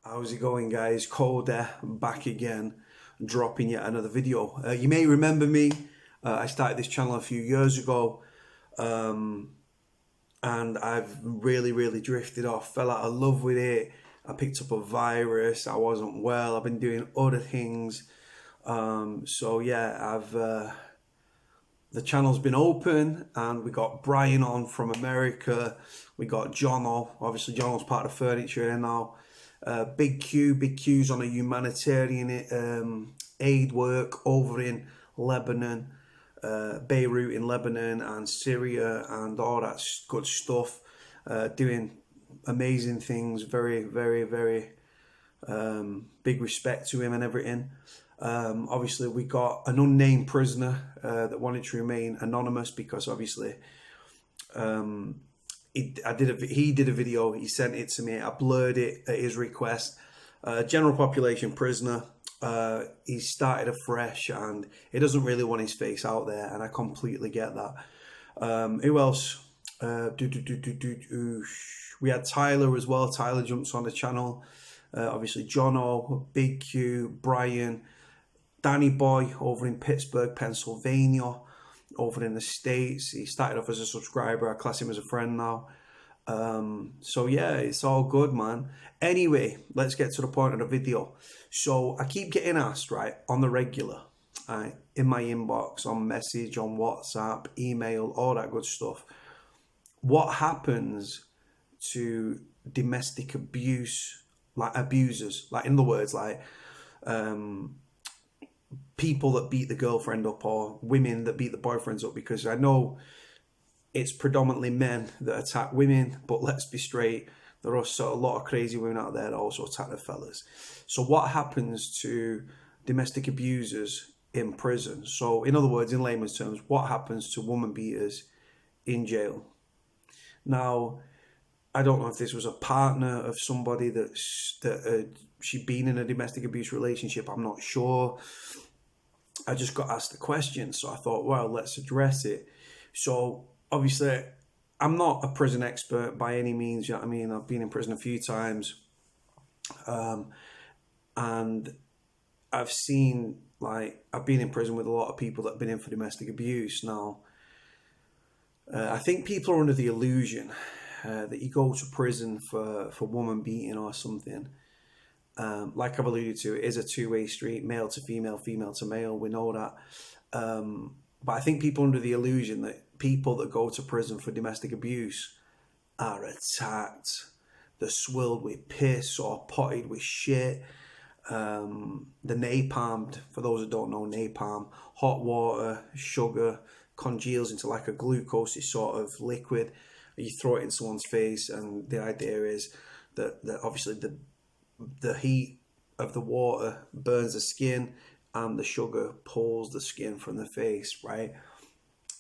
How's it going, guys? Cody back again, dropping yet another video. You may remember me. I started this channel a few years ago, and I've really drifted off. Fell out of love with it. I picked up a virus. I wasn't well. I've been doing other things. So yeah, I've the channel's been open, and we got Brian on from America. We got Jono. Obviously, Jono's part of furniture here now. Big Q's on a humanitarian aid work over in Lebanon, Beirut in Lebanon and Syria and all that good stuff. Doing amazing things. Very big respect to him and everything. Obviously, we got an unnamed prisoner that wanted to remain anonymous because obviously he did a video. He sent it to me. I blurred it at his request. General population prisoner. He started afresh and he doesn't really want his face out there, and I completely get that. Who else? We had Tyler as well. Tyler jumps on the channel. Obviously, Jono, Big Q, Brian, Danny Boy over in Pittsburgh, Pennsylvania, over in the States. He started off as a subscriber. I class him as a friend now. So yeah, it's all good, man. Anyway, let's get to the point of the video. So I keep getting asked, right, on the regular, right, in my inbox, on message, on WhatsApp, email, all that good stuff. What happens to domestic abuse, like abusers, like in other words, like people that beat the girlfriend up or women that beat the boyfriends up? Because I know it's predominantly men that attack women, but let's be straight, there are also a lot of crazy women out there that also attack the fellas. So what happens to domestic abusers in prison? So in other words, in layman's terms, what happens to woman beaters in jail? Now, I don't know if this was a partner of somebody that she'd been in a domestic abuse relationship. I'm not sure. I just got asked the question, so I thought, well, let's address it. So obviously, I'm not a prison expert by any means. You know what I mean? I've been in prison a few times, and I've seen, like, I've been in prison with a lot of people that have been in for domestic abuse. Now, I think people are under the illusion that you go to prison for woman beating or something. Like I've alluded to, it is a two-way street, male to female, female to male. We know that. But I think people are under the illusion that people that go to prison for domestic abuse are attacked. They're swilled with piss or potted with shit. The napalm, for those that don't know, napalm, hot water, sugar, congeals into like a glucose sort of liquid. You throw it in someone's face, and the idea is that obviously the heat of the water burns the skin, and the sugar pulls the skin from the face, right?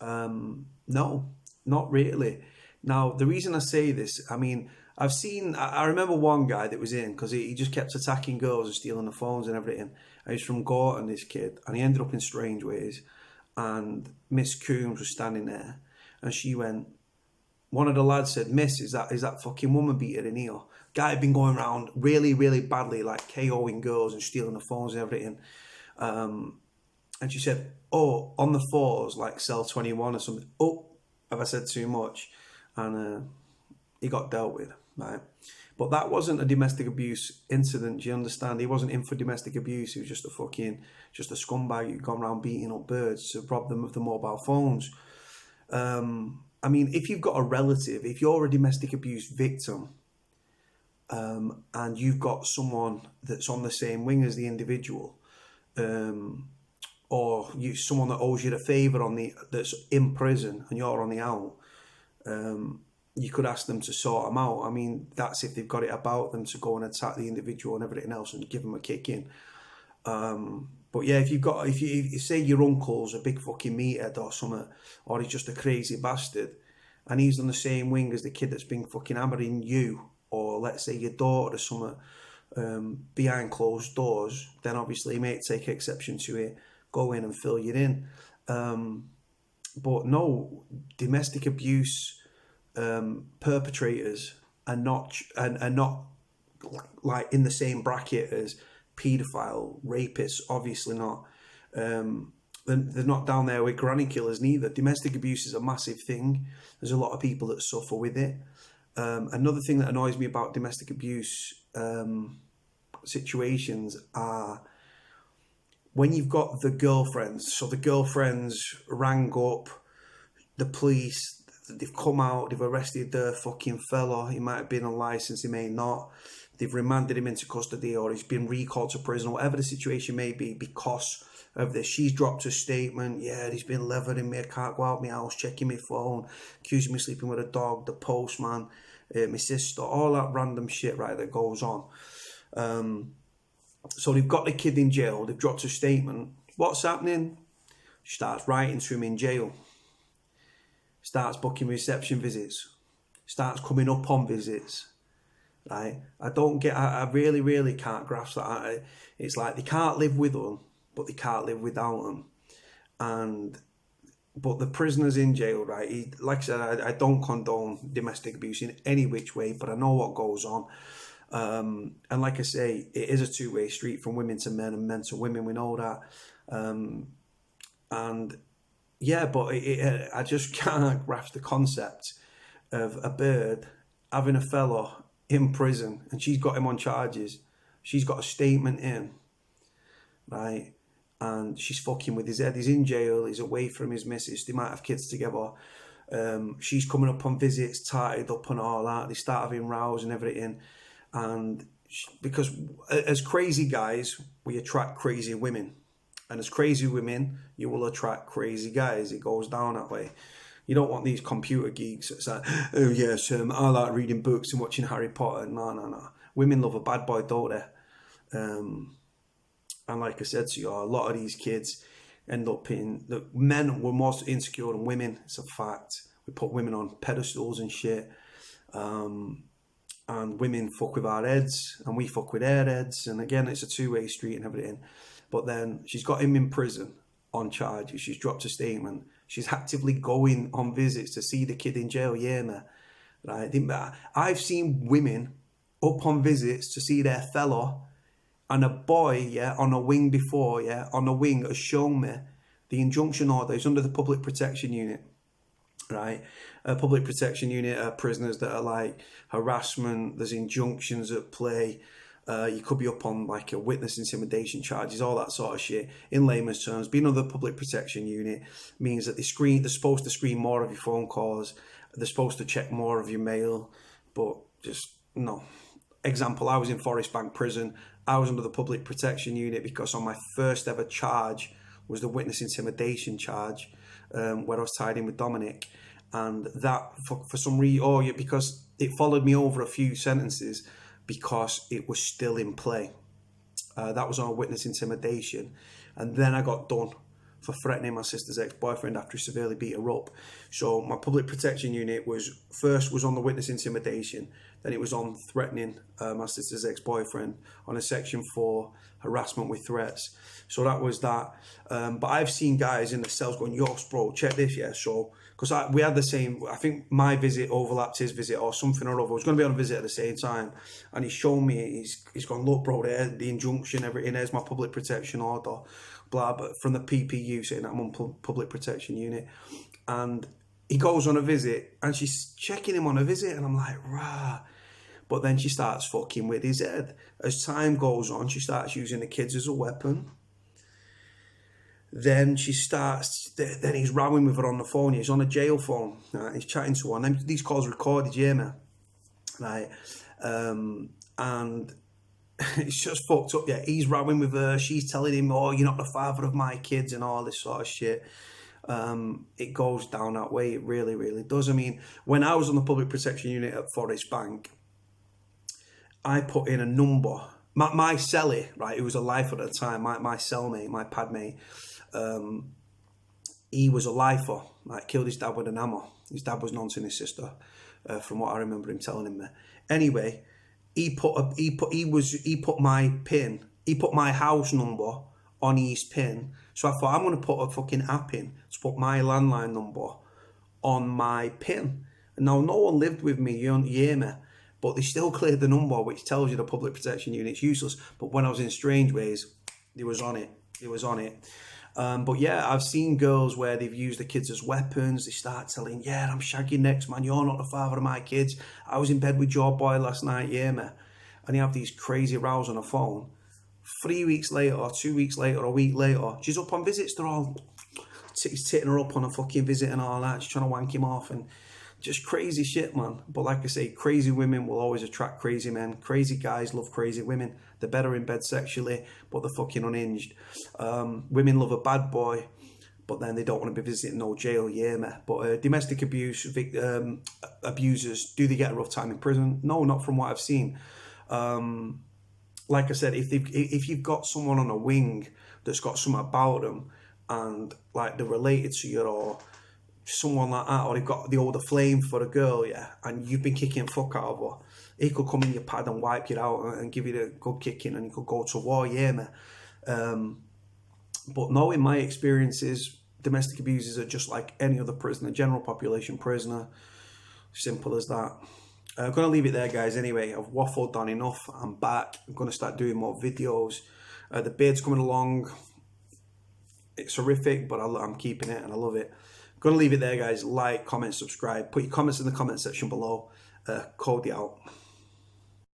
No, not really. Now, the reason I say this, I mean, I remember one guy that was in, because he just kept attacking girls and stealing the phones and everything. And he's from Gorton, this kid, and he ended up in Strange Ways. And Miss Coombs was standing there, and she went, one of the lads said, "Miss, is that fucking woman beater in here?" Guy had been going around really badly, like KOing girls and stealing the phones and everything. And she said, "Oh, on the fours, like cell 21 or something." Oh, have I said too much? And he got dealt with, right? But that wasn't a domestic abuse incident. Do you understand? He wasn't in for domestic abuse. He was just a scumbag who'd gone around beating up birds to rob them of the mobile phones. I mean, if you've got a relative, if you're a domestic abuse victim, and you've got someone that's on the same wing as the individual, or someone that owes you a favour that's in prison and you're on the out, you could ask them to sort them out. I mean, that's if they've got it about them to go and attack the individual and everything else and give them a kick in. But yeah, if you say your uncle's a big fucking meathead or something, or he's just a crazy bastard, and he's on the same wing as the kid that's been fucking hammering you, or let's say your daughter or something, behind closed doors, then obviously he may take exception to it, go in and fill you in. But no, domestic abuse perpetrators are not like in the same bracket as paedophile, rapists. Obviously not. They're not down there with granny killers neither. Domestic abuse is a massive thing. There's a lot of people that suffer with it. Another thing that annoys me about domestic abuse situations are when you've got the girlfriends. So the girlfriends rang up the police. They've come out. They've arrested the fucking fella. He might have been on license. He may not. They've remanded him into custody, or he's been recalled to prison, whatever the situation may be, because of this. She's dropped a statement. Yeah, he's been levering me. I can't go out my house, checking my phone, accusing me of sleeping with a dog, the postman, my sister, all that random shit, right, that goes on. So they've got the kid in jail. They've dropped a statement. What's happening? She starts writing to him in jail. Starts booking reception visits. Starts coming up on visits. Right? I really, really can't grasp that. It's like they can't live with them, but they can't live without them. But the prisoners in jail, right? Like I said, I don't condone domestic abuse in any which way, but I know what goes on. And like I say, it is a two-way street from women to men and men to women. We know that. And yeah, but I just can't grasp the concept of a bird having a fella in prison and she's got him on charges. She's got a statement in, right? And she's fucking with his head. He's in jail. He's away from his missus. They might have kids together. She's coming up on visits, tied up and all that. They start having rows and everything. And because as crazy guys, we attract crazy women. And as crazy women, you will attract crazy guys. It goes down that way. You don't want these computer geeks that's like, oh yes, I like reading books and watching Harry Potter. No. Women love a bad boy, don't they? And like I said to you, a lot of these kids end up in... The men were more insecure than women. It's a fact. We put women on pedestals and shit. And women fuck with our heads and we fuck with their heads. And again, it's a two-way street and everything. But then she's got him in prison on charges. She's dropped a statement. She's actively going on visits to see the kid in jail, yeah, man. Right? I've seen women up on visits to see their fella, and a boy, yeah, on a wing before, yeah, on a wing has shown me the injunction order is under the public protection unit, right? Public protection unit are prisoners that are like harassment, there's injunctions at play. You could be up on like a witness intimidation charges, all that sort of shit. In layman's terms, being under the public protection unit means that they're supposed to screen more of your phone calls. They're supposed to check more of your mail, but just no. Example, I was in Forest Bank prison. I was under the public protection unit because on my first ever charge was the witness intimidation charge, where I was tied in with Dominic. And that, for some reason, because it followed me over a few sentences, because it was still in play. That was on a witness intimidation. And then I got done for threatening my sister's ex-boyfriend after he severely beat her up. So my public protection unit was on the witness intimidation. Then it was on threatening my sister's ex-boyfriend on a Section 4 harassment with threats. So that was that. But I've seen guys in the cells going, yo, bro, check this, yeah. So, because we had the same, I think my visit overlapped his visit or something or other. I was going to be on a visit at the same time. And he's shown me, he's gone, look, bro, there's the injunction, everything, there's my public protection order, blah, but from the PPU saying that I'm on public protection unit. And he goes on a visit and she's checking him on a visit and I'm like, rah. But then she starts fucking with his head. As time goes on, she starts using the kids as a weapon. Then he's rowing with her on the phone. He's on a jail phone. Right? He's chatting to her. And these calls recorded, yeah, man. Right? And it's just fucked up. Yeah, he's rowing with her. She's telling him, oh, you're not the father of my kids and all this sort of shit. It goes down that way. It really, really does. I mean, when I was on the public protection unit at Forest Bank, I put in a number. My cellie, right, who was a lifer at the time, my cellmate, my padmate, he was a lifer, like killed his dad with an hammer. His dad was nonce his sister, from what I remember him telling me. Anyway, he put my house number on his pin. So I thought, I'm going to put a fucking app in to put my landline number on my pin. And now no one lived with me, you hear me? but they still cleared the number, which tells you the public protection unit's useless. But when I was in Strangeways, they was on it. It was on it. But yeah, I've seen girls where they've used the kids as weapons. They start telling, yeah, I'm shagging next, man. You're not the father of my kids. I was in bed with your boy last night, yeah, man. And you have these crazy rows on the phone. 3 weeks later, or 2 weeks later, or a week later, she's up on visits. They're all he's titting her up on a fucking visit and all that. She's trying to wank him off and just crazy shit, man. But like I say, crazy women will always attract crazy men. Crazy guys love crazy women. They're better in bed sexually, but they're fucking unhinged. Women love a bad boy, but then they don't want to be visiting no jail, yeah, mate. But domestic abuse abusers, do they get a rough time in prison? No, not from what I've seen. Like I said, if you've got someone on a wing that's got something about them, and like they're related to you or someone like that, or they've got the older flame for a girl, yeah, and you've been kicking the fuck out of her, he could come in your pad and wipe you out and give you the good kicking, and you could go to war, yeah, mate. But no, in my experiences, domestic abusers are just like any other prisoner, general population prisoner. Simple as that. I'm going to leave it there, guys, anyway. I've waffled on enough. I'm back. I'm going to start doing more videos. The beard's coming along. It's horrific, but I'm keeping it and I love it. I'm going to leave it there, guys. Like, comment, subscribe. Put your comments in the comment section below. Cody out.